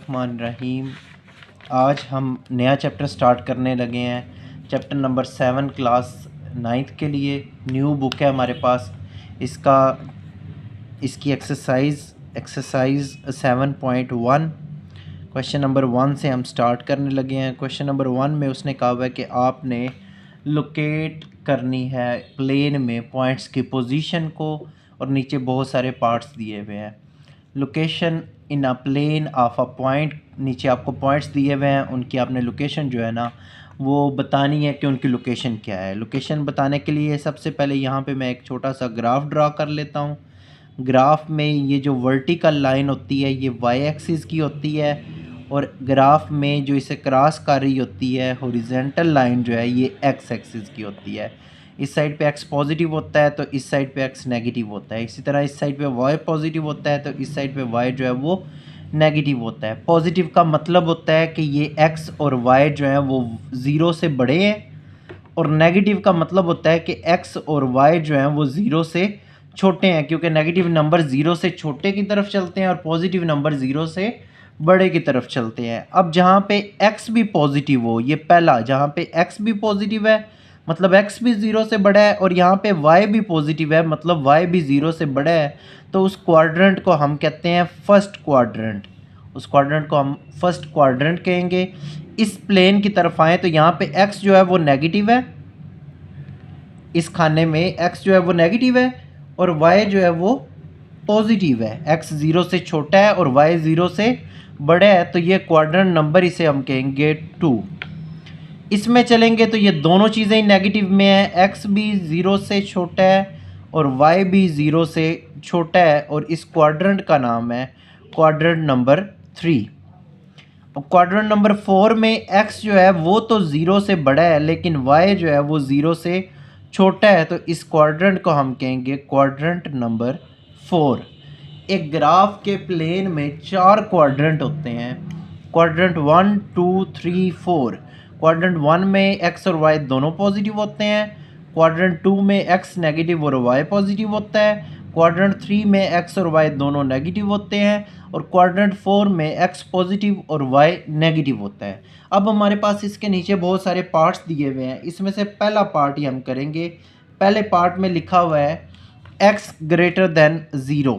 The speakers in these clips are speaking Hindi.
बिस्मिल्लाहिर्रहमानिर्रहीम। आज हम नया चैप्टर स्टार्ट करने लगे हैं। चैप्टर नंबर 7 क्लास 9th के लिए न्यू बुक है हमारे पास। इसकी एक्सरसाइज 7.1 क्वेश्चन नंबर 1 से हम स्टार्ट करने लगे हैं। क्वेश्चन नंबर 1 में उसने कहा हुआ है कि आपने लोकेट करनी है प्लेन में पॉइंट्स की पोजीशन को, और नीचे बहुत सारे पार्ट्स दिए हुए हैं। Location in a plane of a point, नीचे आपको पॉइंट्स दिए हुए हैं, उनकी आपने लोकेशन जो है ना वो बतानी है कि उनकी लोकेशन क्या है। लोकेशन बताने के लिए सबसे पहले यहाँ पे मैं एक छोटा सा ग्राफ ड्रा कर लेता हूँ। ग्राफ में ये जो वर्टिकल लाइन होती है ये वाई एक्सिस की होती है, और ग्राफ में जो इसे क्रॉस कर रही होती है हॉरिजॉन्टल लाइन जो है ये एक्स एक्सिस की होती है। इस साइड पे x पॉजिटिव होता है तो इस साइड पे x नेगेटिव होता है। इसी तरह इस साइड पे y पॉजिटिव होता है तो इस साइड पे y जो है वो नेगेटिव होता है। पॉजिटिव का मतलब होता है कि ये x और y जो है वो 0 से बड़े हैं, और नेगेटिव का मतलब होता है कि x और y जो है वो 0 से छोटे हैं, क्योंकि नेगेटिव नंबर 0 से छोटे की तरफ चलते हैं और पॉजिटिव नंबर 0 से बड़े की तरफ चलते हैं। अब जहाँ पे x भी पॉजिटिव हो, ये पहला जहाँ पे x भी पॉजिटिव है मतलब x भी 0 से बड़ा है, और यहाँ पे y भी पॉजिटिव है मतलब y भी 0 से बड़ा है, तो उस क्वाड्रेंट को हम कहते हैं फर्स्ट क्वाड्रेंट। उस क्वाड्रेंट को हम फर्स्ट क्वाड्रेंट कहेंगे। इस प्लेन की तरफ आए तो यहाँ पे x जो है वो नेगेटिव है, इस खाने में x जो है वो नेगेटिव है और y जो है वो पॉजिटिव है। x 0 से छोटा है और y 0 से बड़ा है, तो ये क्वाड्रेंट नंबर इसे हम कहेंगे 2। इसमें चलेंगे तो ये दोनों चीज़ें ही नेगेटिव में है, x भी 0 से छोटा है और y भी 0 से छोटा है, और इस क्वाड्रेंट का नाम है क्वाड्रेंट नंबर 3। और क्वाड्रेंट नंबर 4 में x जो है वो तो 0 से बड़ा है लेकिन y जो है वो 0 से छोटा है, तो इस क्वाड्रेंट को हम कहेंगे क्वाड्रेंट नंबर 4। एक ग्राफ के प्लेन में 4 क्वाड्रेंट होते हैं, क्वाड्रेंट 1 2 3 4। क्वाड्रेंट 1 में x और y दोनों पॉजिटिव होते हैं, क्वाड्रेंट 2 में x नेगेटिव और y पॉजिटिव होता है, क्वाड्रेंट 3 में x और y दोनों नेगेटिव होते हैं, और क्वाड्रेंट 4 में x पॉजिटिव और y नेगेटिव होता है। अब हमारे पास इसके नीचे बहुत सारे पार्ट्स दिए हुए हैं, इसमें से पहला पार्ट ही हम करेंगे। पहले पार्ट में लिखा हुआ है x ग्रेटर देन 0,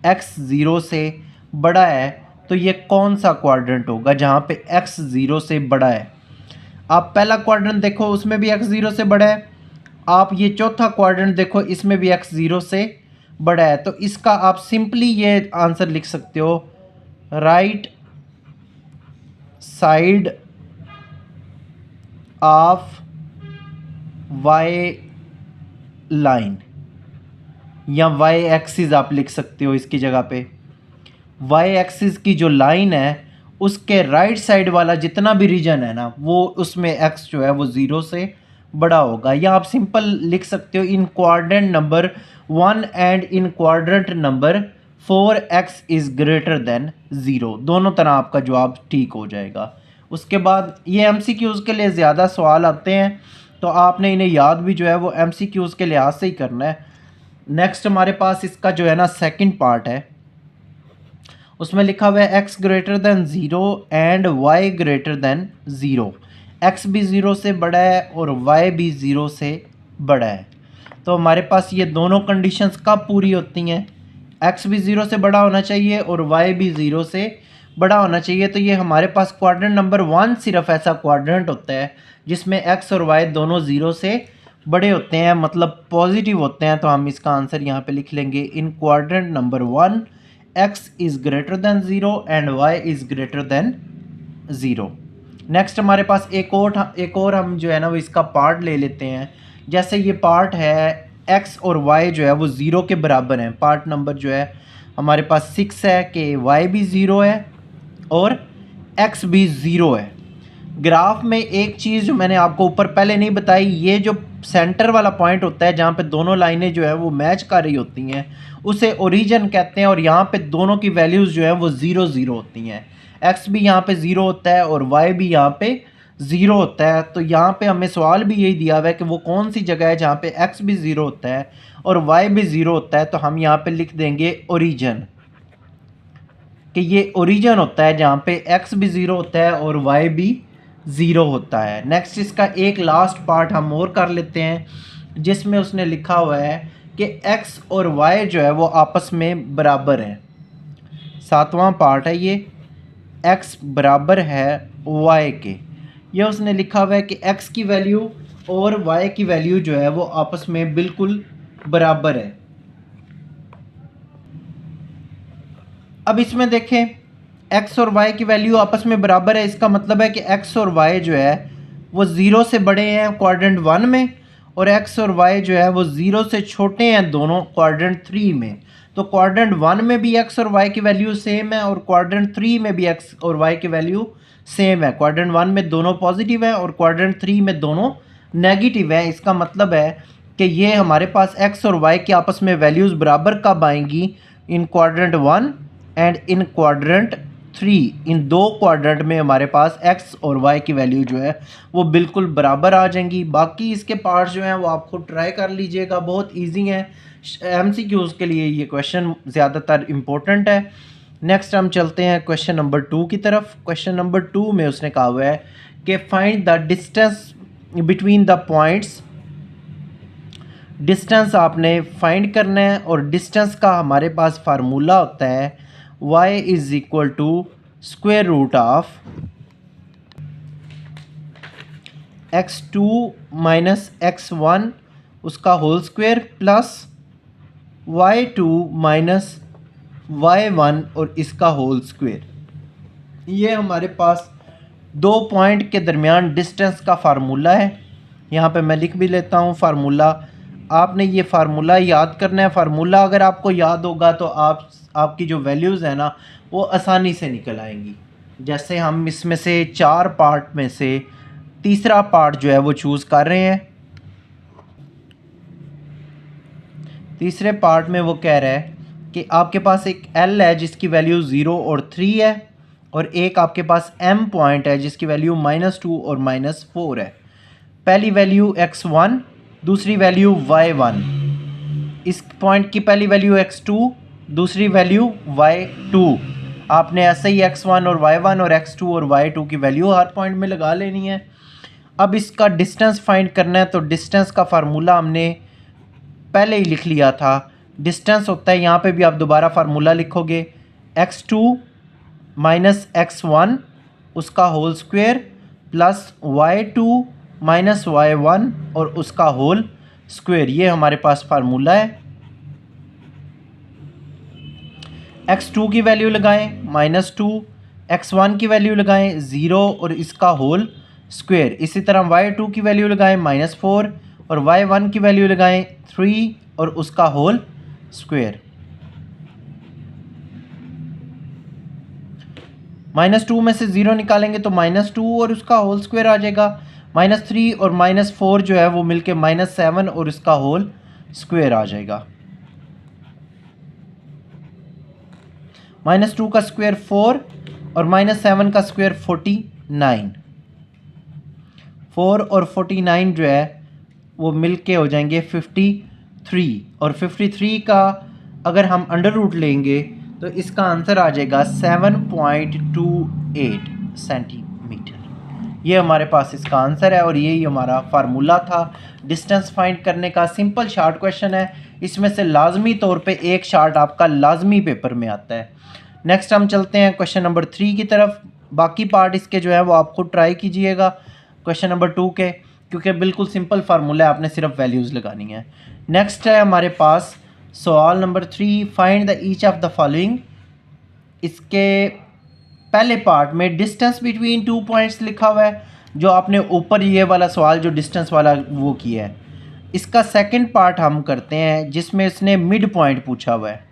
x 0 से बड़ा है, तो ये कौन सा क्वाड्रेंट होगा जहाँ पे x 0 से बड़ा है। आप पहला क्वाड्रेंट देखो उसमें भी x 0 से बड़ा है, आप ये चौथा क्वाड्रेंट देखो इसमें भी x 0 से बड़ा है, तो इसका आप सिंपली ये आंसर लिख सकते हो, right side of y line, या y एक्सिस आप लिख सकते हो इसकी जगह पे। y एक्सिस की जो लाइन है उसके राइट साइड वाला जितना भी रीजन है ना वो उसमें x जो है वो 0 से बड़ा होगा, या आप सिंपल लिख सकते हो इन quadrant number 1 and in quadrant number 4 x is greater than 0। दोनों तरह आपका जवाब ठीक हो जाएगा। उसके बाद ये MCQs के लिए ज़्यादा सवाल आते हैं तो आपने इन्हें याद भी जो है वो MCQs के लिहाज से ही करना है। नेक्स्ट हमारे पास इसका जो है ना सेकंड पार्ट है, उसमें लिखा हुआ है x greater than 0 and y greater than 0। x भी 0 से बड़ा है और y भी 0 से बड़ा है, तो हमारे पास ये दोनों कंडीशंस कब पूरी होती हैं, x भी 0 से बड़ा होना चाहिए और y भी 0 से बड़ा होना चाहिए। तो ये हमारे पास क्वाड्रेंट नंबर 1 सिर्फ ऐसा क्वाड्रेंट होता है जिसमें x और y दोनों 0 से बड़े होते हैं मतलब पॉजिटिव होते हैं, तो हम इसका आंसर यहाँ पे लिख लेंगे इन quadrant number 1 x is greater than 0 and y is greater than 0। Next हमारे पास एक और हम जो है ना वो इसका पार्ट ले लेते हैं। जैसे ये पार्ट है x और y जो है वो 0 के बराबर हैं, पार्ट नंबर जो है हमारे पास 6 है कि y भी 0 है और x भी 0 है। ग्राफ में एक चीज़ जो मैंने आपको ऊपर पहले नहीं बताई, ये जो सेंटर वाला पॉइंट होता है जहाँ पे दोनों लाइनें जो है वो मैच कर रही होती हैं उसे ओरिजिन कहते हैं, और यहाँ पे दोनों की वैल्यूज़ जो है वो 0 0 होती हैं। x भी यहाँ पे 0 होता है और y भी यहाँ पे 0 होता है, तो यहाँ पे हमें सवाल भी यही दिया हुआ है कि वो कौन सी जगह है जहाँ पे x भी 0 होता है और y भी 0 होता है, तो हम यहाँ पे लिख देंगे ओरिजिन। कि ये ओरिजिन होता है जहाँ पे x भी ज़ीरो होता है और y भी ज़ीरो होता है। नेक्स्ट इसका एक लास्ट पार्ट हम और कर लेते हैं जिसमें उसने लिखा हुआ है कि x और y जो है वो आपस में बराबर हैं। सातवां पार्ट है ये, x बराबर है y के। ये उसने लिखा हुआ है कि x की वैल्यू और y की वैल्यू जो है वो आपस में बिल्कुल बराबर है। अब इसमें देखें x और y की वैल्यू आपस में बराबर है, इसका मतलब है कि x और y जो है वो ज़ीरो से बड़े हैं क्वाड्रेंट 1 में, और x और y जो है वो ज़ीरो से छोटे हैं दोनों क्वाड्रेंट 3 में। तो क्वाड्रेंट 1 में भी x और y की वैल्यू सेम है और क्वाड्रेंट 3 में भी x और y की वैल्यू सेम है। क्वाड्रेंट 1 में दोनों पॉजिटिव है और क्वाड्रेंट 3 में दोनों नेगेटिव है। इसका मतलब है कि ये हमारे पास x और y की आपस में वैल्यूज़ बराबर कब आएंगी, इन क्वाड्रेंट 1 एंड इन क्वाड्रेंट 3। इन दो क्वाड्रेंट में हमारे पास x और y की वैल्यू जो है वो बिल्कुल बराबर आ जाएंगी। बाकी इसके पार्ट्स जो हैं वो आप खुद ट्राई कर लीजिएगा, बहुत इजी हैं। MCQs के लिए ये क्वेश्चन ज़्यादातर इम्पोर्टेंट है। नेक्स्ट हम चलते हैं क्वेश्चन नंबर 2 की तरफ। क्वेश्चन नंबर 2 में उसने कहा हुआ है कि find the distance between the points. Distance आपने फाइंड करना है और डिस्टेंस का हमारे पास फार्मूला होता है y is equal to square root of x2 minus x1 उसका whole square plus y2 minus y1 और इसका होल स्क्वायर। ये हमारे पास दो पॉइंट के दरमियान डिस्टेंस का फार्मूला है। यहाँ पे मैं लिख भी लेता हूँ फार्मूला। आपने ये फार्मूला याद करना है। फार्मूला अगर आपको याद होगा तो आपकी जो वैल्यूज़ है ना वो आसानी से निकल आएंगी। जैसे हम इसमें से चार पार्ट में से तीसरा पार्ट जो है वो चूज़ कर रहे हैं। तीसरे पार्ट में वो कह रहा है कि आपके पास एक L है जिसकी वैल्यू 0 और 3 है, और एक आपके पास M पॉइंट है जिसकी वैल्यू -2 और -4 है। पहली वैल्यू x1, दूसरी वैल्यू y1। इस पॉइंट की पहली वैल्यू x2, दूसरी वैल्यू y2। आपने ऐसे ही x1 और y1 और x2 और y2 की वैल्यू हर पॉइंट में लगा लेनी है। अब इसका डिस्टेंस फाइंड करना है, तो डिस्टेंस का फार्मूला हमने पहले ही लिख लिया था। डिस्टेंस होता है, यहाँ पे भी आप दोबारा फार्मूला लिखोगे, x2 माइनस x1 उसका whole square plus y2 minus y1 और उसका होल स्क्वायर। ये हमारे पास फार्मूला है। x2 की वैल्यू लगाएं -2, x1 की वैल्यू लगाएं 0 और इसका होल स्क्वायर। इसी तरह y2 की वैल्यू लगाएं -4 और y1 की वैल्यू लगाएं 3 और उसका होल स्क्वायर। -2 में से 0 निकालेंगे तो -2 और उसका होल स्क्वायर आ जाएगा। -3 और -4 जो है वो मिलके -7 और इसका होल स्क्वायर आ जाएगा। -2 का स्क्वायर 4 और -7 का स्क्वायर 49। 4 और 49 जो है वो मिलके हो जाएंगे 53, और 53 का अगर हम अंडर रूट लेंगे तो इसका आंसर आ जाएगा 7.28 सेंटीमीटर। ये हमारे पास इसका आंसर है और यही हमारा फार्मूला था डिस्टेंस फाइंड करने का। सिंपल शार्ट क्वेश्चन है, इसमें से लाजमी तौर पे एक शार्ट आपका लाजमी पेपर में आता है। नेक्स्ट हम चलते हैं क्वेश्चन नंबर 3 की तरफ। बाकी पार्ट इसके जो है वो आप खुद ट्राई कीजिएगा क्वेश्चन नंबर 2 के, क्योंकि बिल्कुल सिंपल फार्मूला है, आपने सिर्फ वैल्यूज़ लगानी है। नेक्स्ट है हमारे पास सवाल number 3, find the each of the following. इसके पहले पार्ट में डिस्टेंस बिटवीन 2 पॉइंट्स लिखा हुआ है, जो आपने ऊपर ये वाला सवाल जो डिस्टेंस वाला वो किया है। इसका सेकंड पार्ट हम करते हैं जिसमें इसने मिड पॉइंट पूछा हुआ है,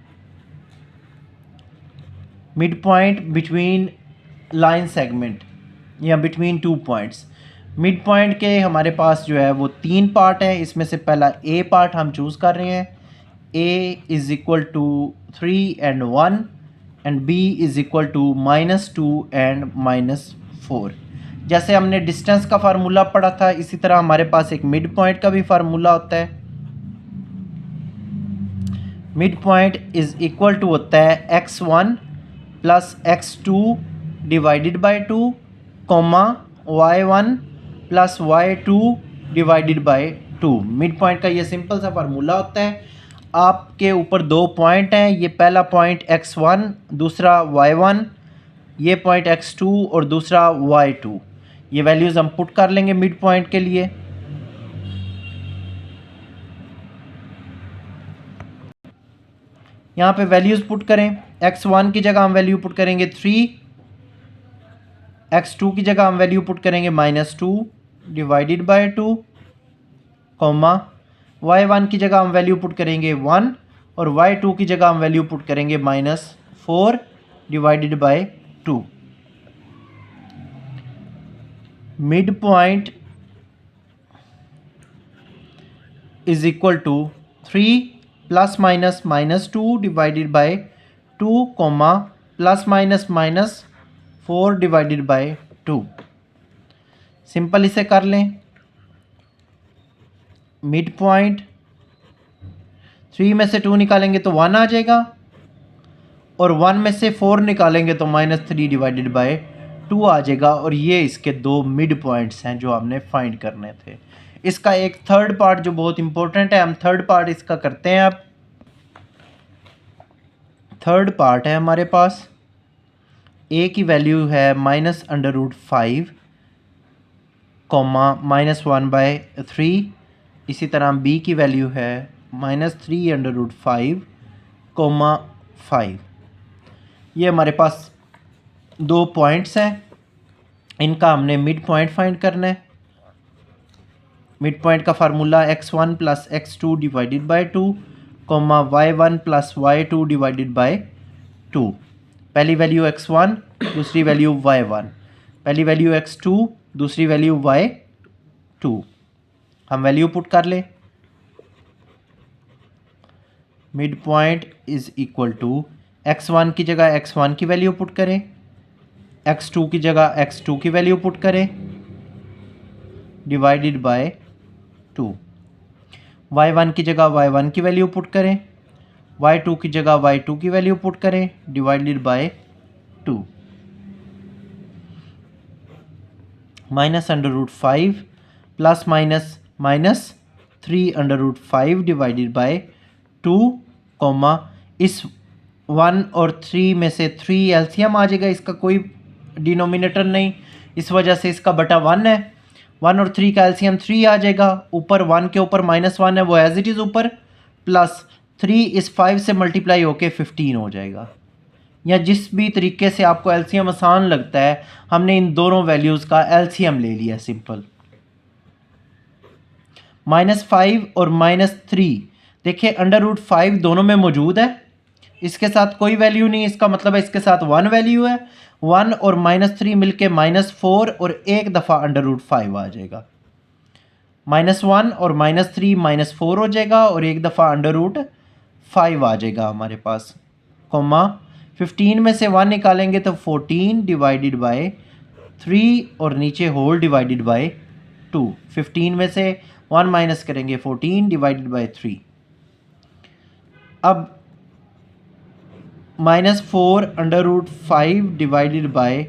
mid point between line segment या बिटवीन 2 पॉइंट्स। मिड पॉइंट के हमारे पास जो है वो 3 पार्ट है। इसमें से पहला ए पार्ट हम चूज़ कर रहे हैं, a is equal to 3 and 1 and b is equal to -2 and -4। जैसे हमने डिस्टेंस का फार्मूला पढ़ा था, इसी तरह हमारे पास एक मिड पॉइंट का भी फार्मूला होता है। Mid point is equal to होता है x1 plus x2 divided by 2 comma y1 plus y2 divided by 2। Mid point का ये सिंपल सा फार्मूला होता है। आपके ऊपर दो पॉइंट हैं, ये पहला पॉइंट x1 दूसरा y1, ये पॉइंट x2 और दूसरा y2। ये वैल्यूज़ हम पुट कर लेंगे मिड पॉइंट के लिए। यहाँ पे वैल्यूज़ पुट करें। x1 की जगह हम वैल्यू पुट करेंगे 3, x2 की जगह हम वैल्यू पुट करेंगे -2 डिवाइडेड बाय 2 कॉमा y1 की जगह हम वैल्यू पुट करेंगे 1 और y2 की जगह हम वैल्यू पुट करेंगे -4 divided by 2। Mid point is equal to 3 plus minus -2 divided by 2 comma plus minus -4 divided by 2। Simple इसे कर लें। मिड पॉइंट 3 में से 2 निकालेंगे तो 1 आ जाएगा और 1 में से 4 निकालेंगे तो -3 डिवाइडेड बाय 2 आ जाएगा। और ये इसके दो मिड पॉइंट्स हैं जो हमने फाइंड करने थे। इसका एक थर्ड पार्ट जो बहुत इंपॉर्टेंट है, हम थर्ड पार्ट इसका करते हैं। अब थर्ड पार्ट है हमारे पास, a की वैल्यू है -√5 कॉमा -1/3। इसी तरह b की वैल्यू है -3√5 कॉमा 5। ये हमारे पास दो पॉइंट्स हैं, इनका हमने मिड पॉइंट फाइंड करना है। मिड पॉइंट का formula x1 plus x2 divided by 2 comma y1 plus y2 divided by 2। पहली वैल्यू x1 दूसरी वैल्यू y1, पहली वैल्यू x2 दूसरी वैल्यू y2। हम वैल्यू पुट कर ले। Mid point is equal to x1 की जगह x1 की वैल्यू पुट करें, x2 की जगह x2 की वैल्यू पुट करें डिवाइडेड बाय 2। y1 की जगह y1 की वैल्यू पुट करें, y2 की जगह y2 की वैल्यू पुट करें divided by 2। -√5 plus minus -3√5 divided by 2 comma इस 1 और 3 में से 3 एलसीएम आ जाएगा, इसका कोई डिनोमिनेटर नहीं, इस वजह से इसका बटा 1 है। 1 और 3 का एलसीएम 3 आ जाएगा। ऊपर 1 के ऊपर -1 है वो एज इट इज़ ऊपर, प्लस 3 इस 5 से मल्टीप्लाई होके 15 हो जाएगा। या जिस भी तरीके से आपको एलसीएम आसान लगता है, हमने इन दोनों वैल्यूज़ का एलसीएम ले लिया सिंपल। -5 और -3 देखिए √5 दोनों में मौजूद है, इसके साथ कोई वैल्यू नहीं, इसका मतलब है इसके साथ 1 वैल्यू है। 1 और -3 मिलके -4 और एक दफ़ा √5 आ जाएगा। -1 और -3 -4 हो जाएगा और एक दफ़ा √5 आ जाएगा हमारे पास। कॉमा 15 में से 1 निकालेंगे तो 14 डिवाइडेड बाय 3 और नीचे होल डिवाइडेड बाय 2। 15 में से 1 माइनस करेंगे 14 डिवाइडेड बाय 3। अब -4√5 डिवाइडेड बाय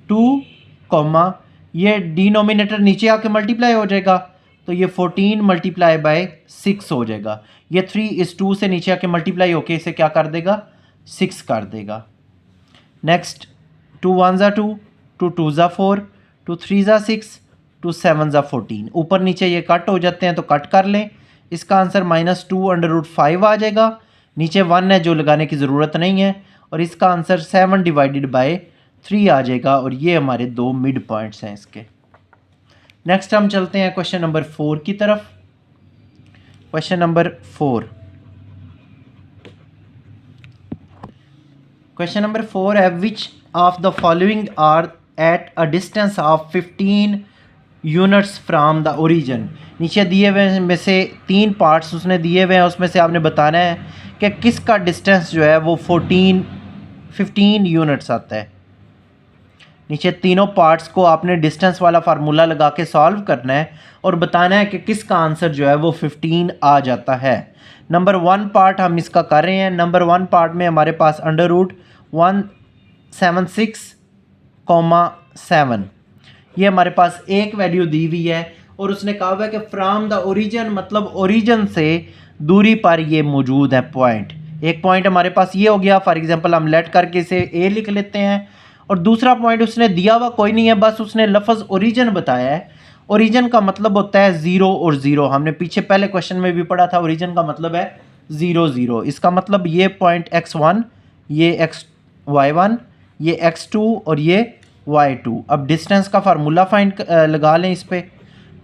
2 कॉमा ये डिनोमिनेटर नीचे आके मल्टीप्लाई हो जाएगा, तो ये 14 मल्टीप्लाई बाय 6 हो जाएगा। ये 3 इस 2 से नीचे आके मल्टीप्लाई होके इसे क्या कर देगा, 6 कर देगा। नेक्स्ट 2 1 ज़ा 2, 2 2 ज़ा 4, 2 3 ज़ा 6, 2 7 ज़ा 14। ऊपर नीचे ये कट हो जाते हैं तो कट कर लें। इसका आंसर -2√5 आ जाएगा। नीचे 1 है जो लगाने की ज़रूरत नहीं है और इसका आंसर 7 डिवाइडेड बाय 3 आ जाएगा। और ये हमारे दो मिड पॉइंट्स हैं इसके। नेक्स्ट हम चलते हैं क्वेश्चन नंबर 4 की तरफ। क्वेश्चन नंबर 4, क्वेश्चन नंबर 4 है which of the following are at a distance of 15 units from the origin. नीचे दिए हुए में से 3 पार्ट्स उसने दिए हुए हैं, उसमें से आपने बताना है कि किसका डिस्टेंस जो है वो 15 यूनिट्स आता है। नीचे तीनों पार्ट्स को आपने डिस्टेंस वाला फार्मूला लगा के सॉल्व करना है और बताना है कि किसका आंसर जो है वो 15 आ जाता है। नंबर 1 पार्ट हम इसका कर रहे हैं। नंबर 1 पार्ट में हमारे पास √1 76,7 ये हमारे पास एक वैल्यू दी हुई है और उसने कहा हुआ है कि फ्रॉम द ओरिजिन मतलब ओरिजिन से दूरी पर ये मौजूद है पॉइंट। एक पॉइंट हमारे पास ये हो गया, फॉर एग्जांपल हम लेट करके इसे ए लिख लेते हैं। और दूसरा पॉइंट उसने दिया हुआ कोई नहीं है, बस उसने लफ्ज़ ओरिजिन बताया है। ओरिजिन का मतलब होता है 0 और 0। हमने पीछे पहले क्वेश्चन में भी पढ़ा था, ओरिजिन का मतलब है 0 0। इसका मतलब ये पॉइंट x1, ये y1, ये x2 और ये y2। अब डिस्टेंस का फार्मूला फाइंड लगा लें इस पर।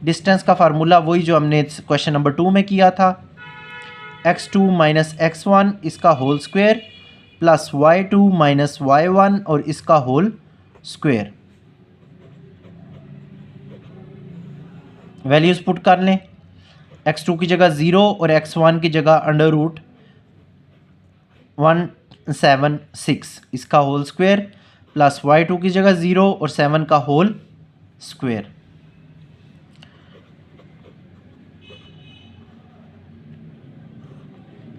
डिस्टेंस का फार्मूला वही जो हमने क्वेश्चन नंबर 2 में किया था, x2 माइनस x1 इसका whole square plus y2 minus y1 और इसका होल स्क्वायर। वैल्यूज़ पुट कर लें। x2 की जगह 0 और x1 की जगह अंडर रूट 176 इसका होल स्क्वायर प्लस y2 की जगह 0 और 7 का होल स्क्वायर।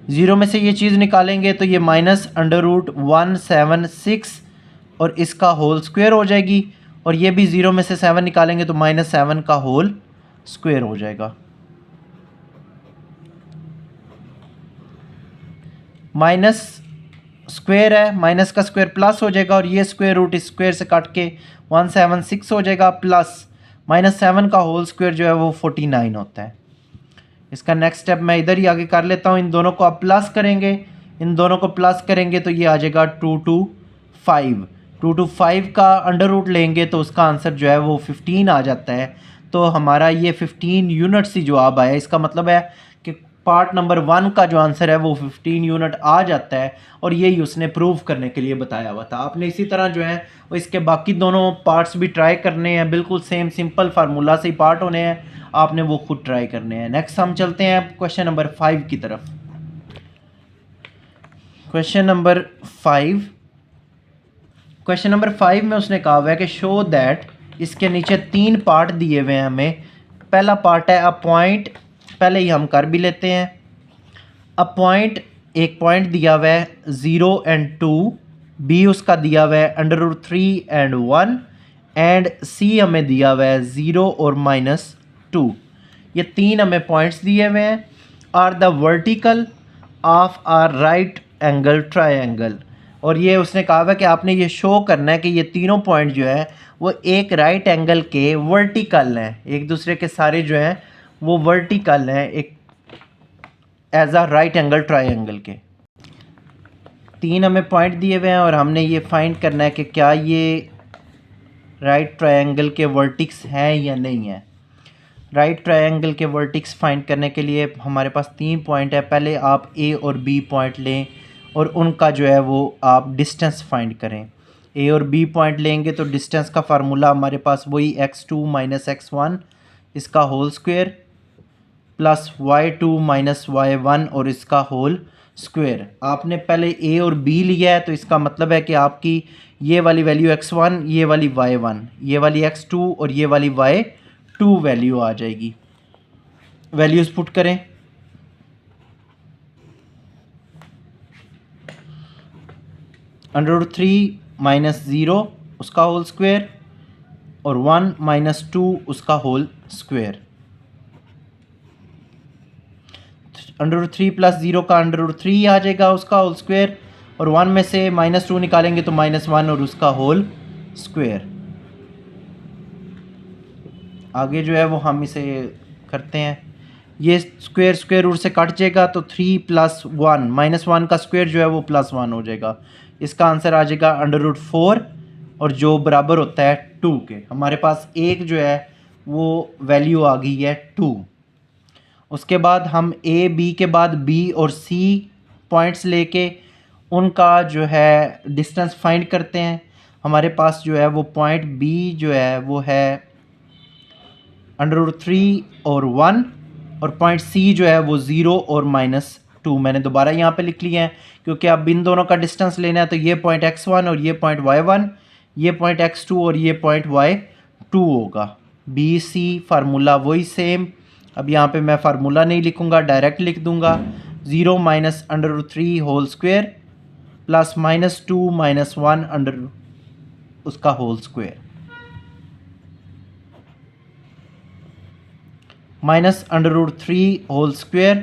ज़ीरो में से ये चीज़ निकालेंगे तो ये माइनस अंडर रूट 176 और इसका होल स्क्वायर हो जाएगी। और ये भी 0 में से 7 निकालेंगे तो माइनस 7 का होल स्क्वायर हो जाएगा। माइनस स्क्वायर है, माइनस का स्क्वायर प्लस हो जाएगा और ये स्क्वायर रूट इस स्क्वायर से काट के 176 हो जाएगा, प्लस माइनस 7 का होल स्क्वायर जो है वो 49 होता है। इसका नेक्स्ट स्टेप मैं इधर ही आगे कर लेता हूँ। इन दोनों को आप प्लस करेंगे, इन दोनों को प्लस करेंगे तो ये आ जाएगा 225। 225 का अंडर रूट लेंगे तो उसका आंसर जो है वो 15 आ जाता है। तो हमारा ये 15 यूनिट्स ही जवाब आया। इसका मतलब है कि पार्ट नंबर 1 का जो आंसर है वो 15 यूनिट आ जाता है और यही उसने प्रूव करने के लिए बताया हुआ था। आपने इसी तरह जो है वो इसके बाकी दोनों पार्ट्स भी ट्राई करने हैं, बिल्कुल सेम सिंपल फार्मूला से ही पार्ट होने हैं, आपने वो खुद ट्राई करने हैं। नेक्स्ट हम चलते हैं क्वेश्चन नंबर 5 की तरफ। क्वेश्चन नंबर 5 में उसने कहा हुआ है कि शो दैट, इसके नीचे 3 पार्ट दिए हुए हैं हमें। पहला पार्ट है अ पॉइंट, पहले ही हम कर भी लेते हैं। अ पॉइंट, एक पॉइंट दिया हुआ है 0 and 2, बी उसका दिया हुआ है अंडर रूट 3 and 1 एंड सी हमें दिया हुआ है 0 और -2। ये 3 हमें पॉइंट्स दिए हुए हैं। Are the vertical of are right angle triangle, और ये उसने कहा हुआ है कि आपने ये शो करना है कि ये तीनों पॉइंट जो है वो एक राइट एंगल के वर्टिकल हैं, एक दूसरे के सारे जो हैं वो वर्टिकल हैं, एक as a right angle triangle के। 3 हमें पॉइंट दिए हुए हैं और हमने ये फाइंड करना है कि क्या ये राइट ट्रायंगल के वर्टिक्स हैं या नहीं है। राइट ट्रायंगल के वर्टिक्स फाइंड करने के लिए हमारे पास 3 पॉइंट है। पहले आप ए और बी पॉइंट लें और उनका जो है वो आप डिस्टेंस फाइंड करें। ए और बी पॉइंट लेंगे तो डिस्टेंस का फार्मूला हमारे पास वही x2 माइनस x1 इसका whole square plus y2 minus y1 और इसका होल स्क्वायर। आपने पहले ए और बी लिया है तो इसका मतलब है कि आपकी ये वाली वैल्यू x1, ये वाली y1, ये वाली x2 और ये वाली y2 वैल्यू आ जाएगी। वैल्यूज़ पुट करें। अंडर रूट 3 माइनस 0 उसका होल स्क्वायर और 1 माइनस 2 उसका whole square. Under root 3 plus 0 का अंडर रूट 3 आ जाएगा उसका होल स्क्वायर, और 1 में से -2 निकालेंगे तो -1 और उसका होल स्क्वायर। आगे जो है वो हम इसे करते हैं। ये स्क्वायर रूट से कट जाएगा तो 3 + 1 -1 का स्क्वायर जो है वो +1 हो जाएगा। इसका आंसर आ जाएगा अंडर रूट 4 और जो बराबर होता है 2 के। हमारे पास एक जो है वो वैल्यू आ गई है 2। उसके बाद हम ए बी के बाद बी और सी पॉइंट्स लेके उनका जो है डिस्टेंस फाइंड करते हैं। हमारे पास जो है वो पॉइंट बी जो है वो है अंडर रूट 3 और 1 और पॉइंट सी जो है वो 0 और -2। मैंने दोबारा यहाँ पे लिख लिया है क्योंकि अब इन दोनों का डिस्टेंस लेना है तो ये पॉइंट x1 और ये पॉइंट y1, ये पॉइंट x2 और ये पॉइंट y2 होगा। बी सी फार्मूला वही सेम। अब यहाँ पे मैं फार्मूला नहीं लिखूँगा, डायरेक्ट लिख दूँगा 0 - under root 3 whole square plus -2 -1 under उसका होल स्क्वायर, -√3 होल स्क्वायर,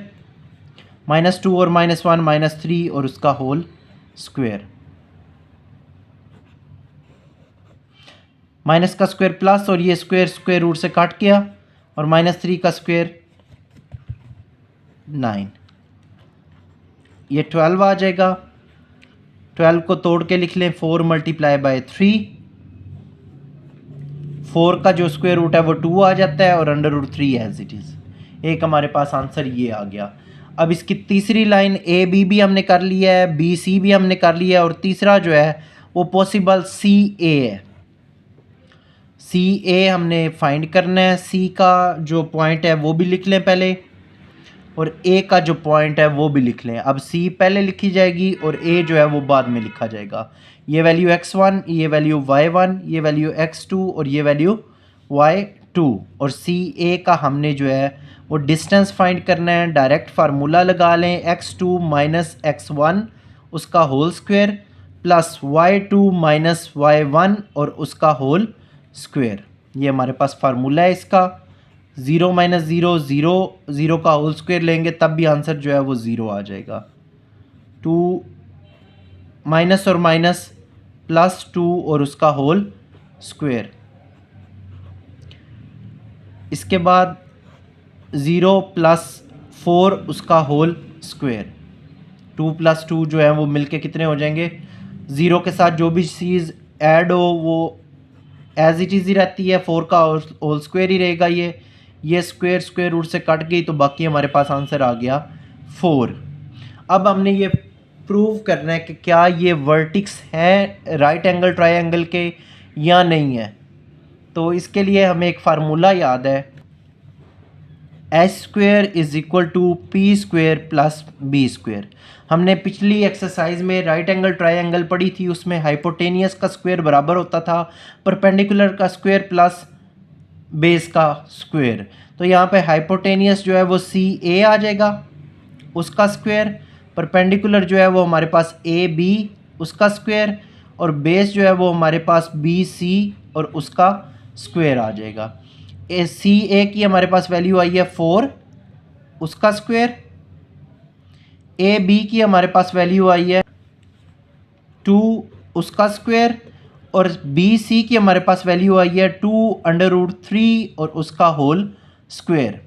-2 और -1 -3 और उसका होल स्क्वायर, माइनस का स्क्वायर प्लस और ये स्क्वायर स्क्वायर रूट से काट किया और -3 का स्क्वायर 9, ये 12 आ जाएगा। 12 को तोड़ के लिख लें 4 × 3, 4 का जो स्क्वायर रूट है वो 2 आ जाता है और √3 एज इट इज़। एक हमारे पास आंसर ये आ गया। अब इसकी तीसरी लाइन ए बी भी हमने कर लिया है, बी सी भी हमने कर लिया है और तीसरा जो है वो पॉसिबल सी ए है। सी ए हमने फाइंड करना है, सी का जो पॉइंट है वो भी लिख लें पहले और ए का जो पॉइंट है वो भी लिख लें। अब सी पहले लिखी जाएगी और ए जो है वो बाद में लिखा जाएगा। ये वैल्यू x1, ये वैल्यू y1, ये वैल्यू x2 और ये वैल्यू y2 और सी ए का हमने जो है वो डिस्टेंस फाइंड करना है। डायरेक्ट फार्मूला लगा लें, x2 - x1 उसका whole square plus y2 - y1 और उसका होल स्क्वायर। ये हमारे पास फार्मूला है इसका। 0 - 0 0, 0 का होल स्क्वायर लेंगे तब भी आंसर जो है वो 0 आ जाएगा। 2 माइनस और माइनस +2 और उसका होल स्क्वायर। इसके बाद 0 + 4 उसका होल स्क्वायर। 2 + 2 जो है वो मिलके कितने हो जाएंगे? 0 के साथ जो भी चीज़ ऐड हो वो एज इट इज़ ही रहती है, 4 का होल स्क्वायर ही रहेगा। ये स्क्वायर स्क्वायर रूट से कट गई तो बाकी हमारे पास आंसर आ गया 4। अब हमने ये प्रूव करना है कि क्या ये वर्टिक्स हैं राइट एंगल ट्रायंगल के या नहीं है। तो इसके लिए हमें एक फार्मूला याद है, h² = p² + b²। हमने पिछली एक्सरसाइज में राइट एंगल ट्रायंगल पढ़ी थी, उसमें हाइपोटेनियस का स्क्वायर बराबर होता था परपेंडिकुलर का स्क्वायर प्लस बेस का स्क्वायर। तो यहाँ पे हाइपोटेनियस जो है वो सी ए आ जाएगा, उसका स्क्वायर, परपेंडिकुलर जो है वो हमारे पास ए बी उसका स्क्वायर और बेस जो है वो हमारे पास बी सी और उसका स्क्वायर आ जाएगा। सी ए की हमारे पास वैल्यू आई है 4 उसका स्क्वायर, ए बी की हमारे पास वैल्यू आई है 2 उसका स्क्वायर और बी सी की हमारे पास वैल्यू आई है 2√3 और उसका होल स्क्वायर।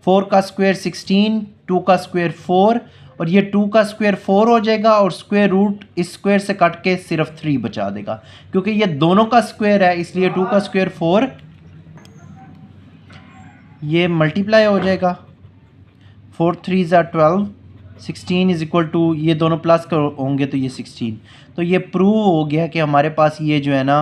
4 का स्क्वायर 16, 2 का स्क्वायर 4 और ये 2 का स्क्वायर 4 हो जाएगा और स्क्वायर रूट इस स्क्वायर से कट के सिर्फ 3 बचा देगा, क्योंकि ये दोनों का स्क्वायर है इसलिए 2 का स्क्वायर 4 ये मल्टीप्लाई हो जाएगा। 4 3 = 12, 16 = ये दोनों प्लस होंगे तो ये 16। तो ये प्रूव हो गया कि हमारे पास ये जो है ना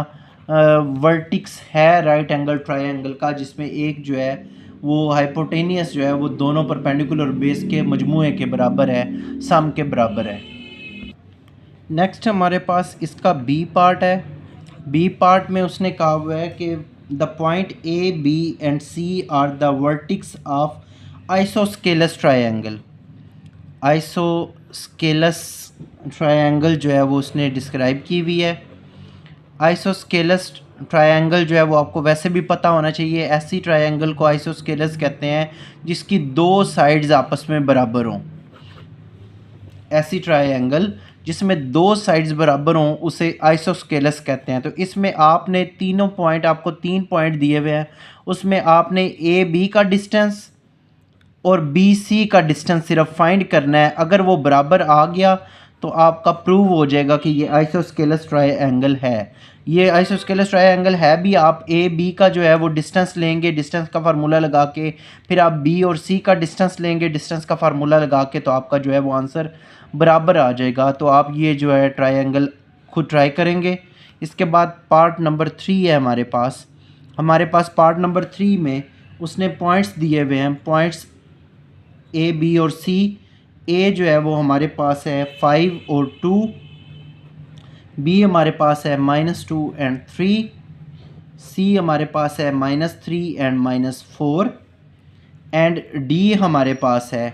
वर्टिक्स है राइट एंगल ट्रायंगल का, जिसमें एक जो है वो हाइपोटेनियस जो है वो दोनों परपेंडिकुलर बेस के मजमूए के बराबर है, सम के बराबर है। नेक्स्ट हमारे पास इसका बी पार्ट है। बी पार्ट में उसने कहा हुआ है कि the point A B and C are the vertex of isosceles triangle. Isosceles triangle जो है वो उसने डिस्क्राइब की हुई है। आइसोस्केलस ट्रायंगल जो है वो आपको वैसे भी पता होना चाहिए। ऐसी ट्रायंगल को आइसोस्केलस कहते हैं जिसकी 2 साइड्स आपस में बराबर हों। ऐसी ट्रायंगल जिसमें 2 साइड्स बराबर हों उसे आइसोस्केलस कहते हैं। तो इसमें आपने तीनों पॉइंट, आपको 3 पॉइंट दिए हुए हैं, उसमें आपने ए बी का डिस्टेंस और बी सी का डिस्टेंस सिर्फ फाइंड करना है। अगर वो बराबर आ गया तो आपका प्रूव हो जाएगा कि ये आइसोस्केलस ट्रायंगल है। ये आइसोस्केलस ट्रायंगल है भी। आप ए बी का जो है वो डिस्टेंस लेंगे, डिस्टेंस का फार्मूला लगा के, फिर आप बी और सी का डिस्टेंस लेंगे, डिस्टेंस का फार्मूला लगा के, तो आपका जो है वो आंसर बराबर आ जाएगा। तो आप ये जो है ट्रायंगल खुद ट्राई करेंगे। इसके बाद पार्ट नंबर 3 है हमारे पास पार्ट नंबर 3 में उसने पॉइंट्स दिए हुए हैं, पॉइंट्स ए बी और सी। ए जो है वो हमारे पास है 5 और 2, बी हमारे पास है -2 और 3, सी हमारे पास है -3 और -4 एंड डी हमारे पास है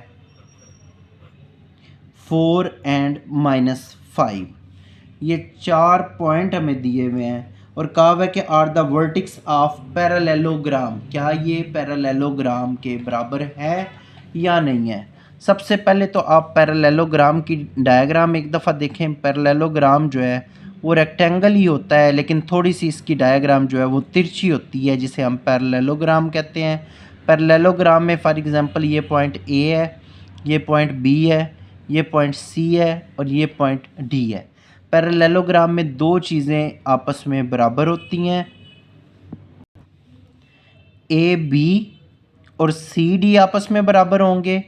4 और 5। ये 4 पॉइंट हमें दिए हुए हैं और कहा हुआ है कि are the vertex of parallelogram, क्या ये पैरेललोग्राम के बराबर है या नहीं है। सबसे पहले तो आप पैरेललोग्राम की डायग्राम एक दफ़ा देखें। पैरेललोग्राम जो है वो रेक्टेंगल ही होता है, लेकिन थोड़ी सी इसकी डायग्राम जो है वो तिरछी होती है, जिसे हम पैरेललोग्राम कहते हैं। पैरेललोग्राम में फॉर एग्जांपल ये पॉइंट ए है, ये पॉइंट बी है, ये पॉइंट सी है और ये पॉइंट डी है। पैरेललोग्राम में दो चीज़ें आपस में बराबर होती हैं, ए बी और सी डी आपस में बराबर होंगे,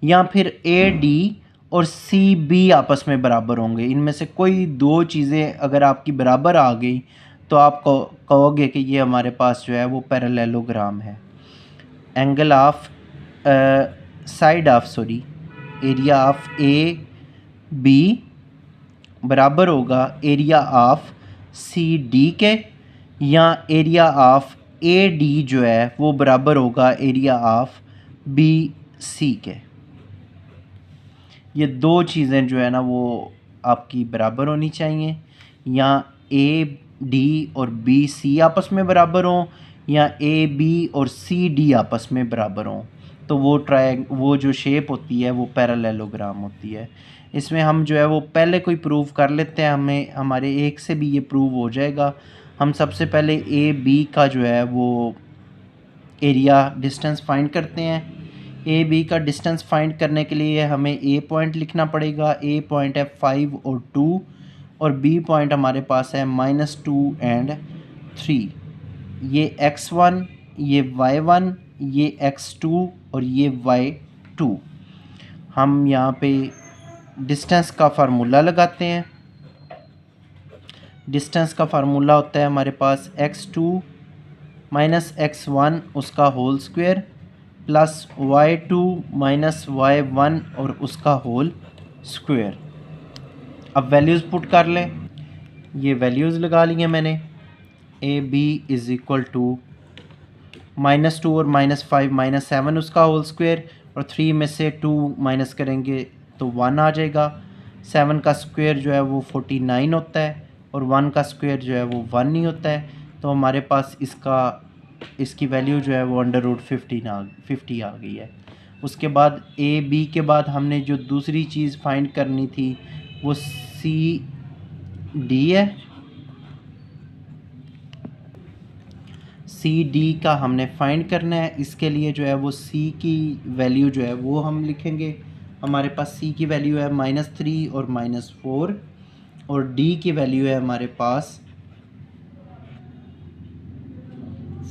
या फिर ए डी और सी बी आपस में बराबर होंगे। इनमें से कोई दो चीज़ें अगर आपकी बराबर आ गई तो आप कहोगे कि ये हमारे पास जो है वो पैरेललोग्राम है। Angle of side of area of A B बराबर होगा एरिया ऑफ सी डी के, या एरिया ऑफ ए डी जो है वो बराबर होगा एरिया ऑफ बी सी के। ये दो चीज़ें जो है ना वो आपकी बराबर होनी चाहिए, या ए डी और बी सी आपस में बराबर हों, या ए बी और सी डी आपस में बराबर हों, तो वो जो शेप होती है वो पैरेललोग्राम होती है। इसमें हम जो है वो पहले कोई प्रूव कर लेते हैं, हमें हमारे एक से भी ये प्रूव हो जाएगा। हम सबसे पहले ए बी का जो है वो एरिया डिस्टेंस फाइंड करते हैं। ए बी का डिस्टेंस फाइंड करने के लिए हमें ए पॉइंट लिखना पड़ेगा। ए पॉइंट है 5 और 2 और बी पॉइंट हमारे पास है -2 एंड 3। ये x1, ये y1, ये x2 और ये y2। हम यहाँ पे डिस्टेंस का फार्मूला लगाते हैं। डिस्टेंस का फार्मूला होता है हमारे पास x2 माइनस x1 उसका whole square plus y2 minus y1 और उसका होल स्क्वायर। अब वैल्यूज़ पुट कर लें। ये वैल्यूज़ लगा ली हैं मैंने। A B is equal to -2 और -5 -7 उसका होल स्क्वायर, और 3 में से 2 माइनस करेंगे तो 1 आ जाएगा। 7 का स्क्वायर जो है वो 49 होता है और 1 का स्क्वायर जो है वो 1 नहीं होता है। तो हमारे पास इसकी वैल्यू जो है वो √50 आ गई है। उसके बाद ए बी के बाद हमने जो दूसरी चीज़ फाइंड करनी थी वो सी डी है। सी डी का हमने फाइंड करना है। इसके लिए जो है वो सी की वैल्यू जो है वो हम लिखेंगे। हमारे पास सी की वैल्यू है -3 और -4, और डी की वैल्यू है हमारे पास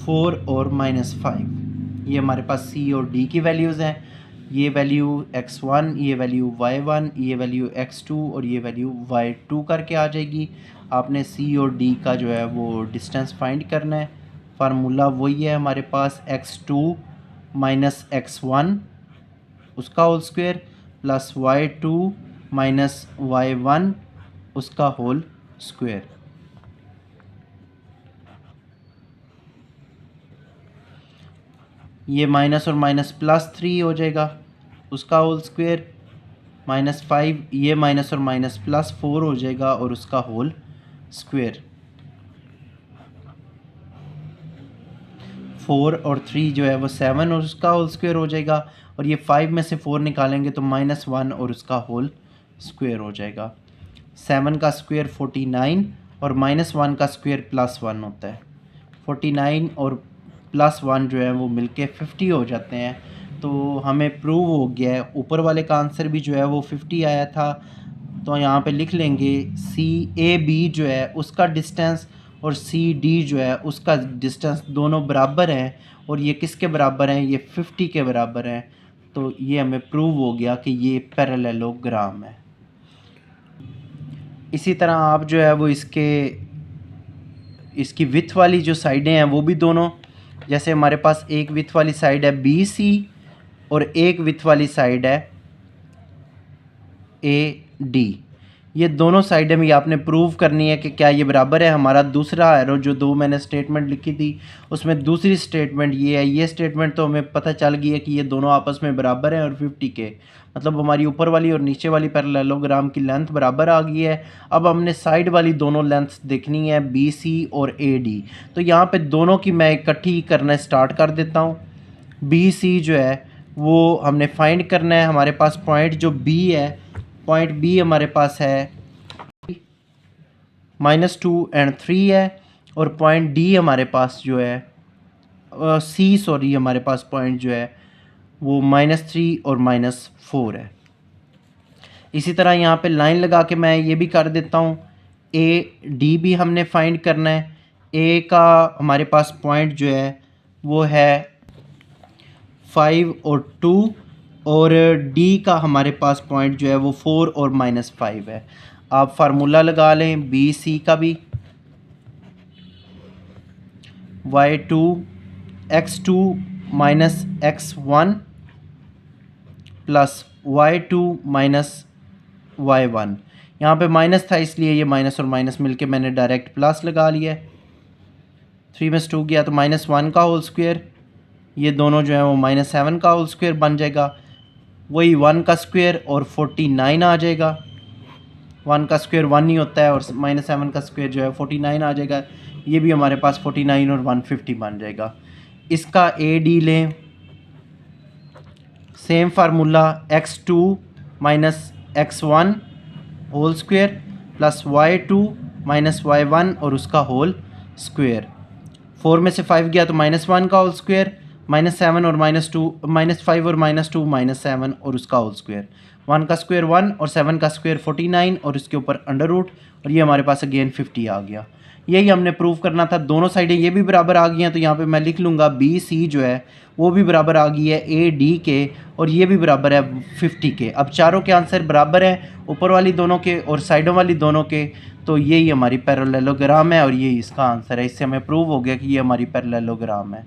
4 और -5। ये हमारे पास सी और डी की वैल्यूज़ हैं। ये वैल्यू x1, ये वैल्यू y1, ये वैल्यू x2 और ये वैल्यू y2 करके आ जाएगी। आपने सी और डी का जो है वो डिस्टेंस फाइंड करना है। फार्मूला वही है हमारे पास x2 माइनस x1 उसका whole square plus y2 minus y1 उसका होल स्क्वायर। ये माइनस और माइनस +3 हो जाएगा उसका होल स्क्वायर, -5, ये माइनस और माइनस +4 हो जाएगा और उसका होल स्क्वायर। 4 और 3 जो है वो 7 और उसका होल स्क्वायर हो जाएगा, और ये 5 में से 4 निकालेंगे तो -1 और उसका होल स्क्वायर हो जाएगा। 7 का स्क्वायर 49 और -1 का स्क्वायर +1 होता है। 49 और +1 जो है वो मिलके 50 हो जाते हैं। तो हमें प्रूव हो गया है। ऊपर वाले का आंसर भी जो है वो 50 आया था। तो यहाँ पे लिख लेंगे CAB जो है उसका डिस्टेंस और CD जो है उसका डिस्टेंस दोनों बराबर हैं, और ये किसके बराबर हैं, ये 50 के बराबर हैं। तो ये हमें प्रूव हो गया कि ये पैरेललोग्राम है। इसी तरह आप जो है वो इसकी विथ वाली जो साइडें हैं वो भी दोनों, जैसे हमारे पास एक विथ वाली साइड है BC और एक विथ वाली साइड है AD। ये दोनों साइडें भी आपने प्रूव करनी है कि क्या ये बराबर है। हमारा दूसरा एरो जो दो मैंने स्टेटमेंट लिखी थी उसमें दूसरी स्टेटमेंट ये है, ये स्टेटमेंट तो हमें पता चल गई है कि ये दोनों आपस में बराबर हैं और 50 के मतलब हमारी ऊपर वाली और नीचे वाली पैरेललोग्राम की लेंथ बराबर आ गई है। अब हमने साइड वाली दोनों लेंथ्स देखनी है BC और AD। तो यहाँ पे दोनों की मैं इकट्ठी करना स्टार्ट कर देता हूँ। BC जो है वो हमने फाइंड करना है। हमारे पास पॉइंट जो B है, पॉइंट B हमारे पास है -2 और 3 है और पॉइंट D हमारे पास जो है हमारे पास पॉइंट जो है वो -3 और -4 है। इसी तरह यहाँ पे लाइन लगा के मैं ये भी कर देता हूँ। AD भी हमने फाइंड करना है। A का हमारे पास पॉइंट जो है वो है 5 और 2 और D का हमारे पास पॉइंट जो है वो 4 और -5 है। आप फार्मूला लगा लें BC का भी, y2 x2 minus x1 plus y2 minus y1। यहाँ पे माइनस था इसलिए ये माइनस और माइनस मिलके मैंने डायरेक्ट प्लस लगा लिया है। 3 में से 2 गया तो -1 का होल स्क्वायर, ये दोनों जो है वो -7 का होल स्क्वायर बन जाएगा। वही 1 का स्क्वायर और 49 आ जाएगा। 1 का स्क्वायर 1 ही होता है और -7 का स्क्वायर जो है 49 आ जाएगा। ये भी हमारे पास 49 और 150 बन जाएगा। इसका AD लें, same formula x2 minus x1 whole square plus y2 minus y1 और उसका होल स्क्वायर। 4 में से 5 गया तो -1 का होल स्क्वायर, -7 और -5 और -2 -7 और उसका होल स्क्वायर। 1 का स्क्वायर 1 और 7 का स्क्वायर 49 और इसके ऊपर अंडर रूट और ये हमारे पास अगेन 50 आ गया। यही हमने प्रूव करना था। दोनों साइडें ये भी बराबर आ गई हैं तो यहाँ पे मैं लिख लूँगा BC जो है वो भी बराबर आ गई है AD के और ये भी बराबर है 50 के। अब चारों के आंसर बराबर हैं, ऊपर वाली दोनों के और साइडों वाली दोनों के। तो यही हमारी पैरेललोग्राम है और यही इसका आंसर है। इससे हमें प्रूव हो गया कि ये हमारी पैरेललोग्राम है।